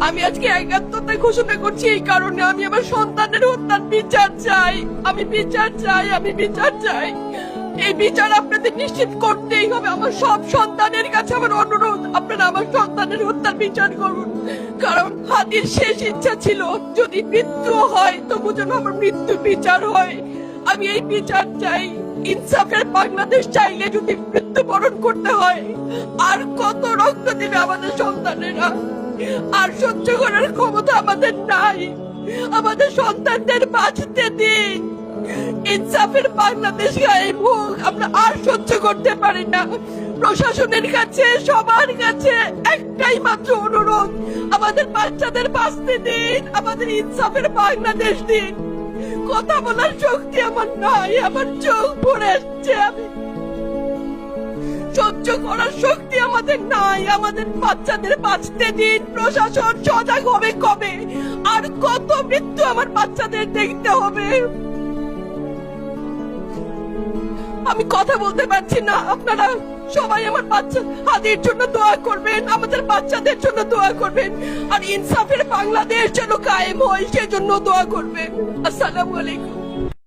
আমি আজকে একাত্মতা ঘোষণা করছি এই কারণে, আমি আমার সন্তানের হত্যার বিচার চাই। আমি বিচার চাই, আমি বিচার চাই। এই বিচার আপনাদের নিশ্চিত করতেই হবে। আমার সব সন্তানের কাছে আমার অনুরোধ, আপনারা আমার সন্তানের হত্যার বিচার করুন। কারণ হাদির শেষ ইচ্ছা ছিল যদি মৃত্যু হয় তবু যেন আমার মৃত্যু বিচার হয়। আমি এই বিচার চাই। ইনসাফের বাংলাদেশ চাইলে যদি মৃত্যুবরণ করতে হয়, আর কত রক্ত দিবে আমাদের সন্তানেরা? আর সহ্য করার ক্ষমতা আমাদের নাই। আমাদের সন্তানদের বাঁচতে দিন। ইনসাফের বাংলাদেশ গায়েব হোক। আমরা আর সহ্য করতে পারি না। প্রশাসনের কাছে, সবার কাছে একটাই মাত্র অনুরোধ, আমাদের বাচ্চাদের বাঁচতে দিন, আমাদের ইনসাফের বাংলাদেশ দিন। কথা বলার শক্তি আমার নাই, আমার চোখ ভরে আসছে। আমি সহ্য করার শক্তি আমাদের নাই। আমাদের বাচ্চাদের বাঁচতে দিন। প্রশাসন সজাগ হবে কবে? আর কত মৃত্যু আমার বাচ্চাদের দেখতে হবে? আমি কথা বলতে পারছি না। আপনারা সবাই আমার বাচ্চা হাদির জন্য দোয়া করবেন, আমাদের বাচ্চাদের জন্য দোয়া করবেন, আর ইনসাফের বাংলাদেশ যেন কায়েম হয় সেজন্য দোয়া করবেন। আসসালামু আলাইকুম।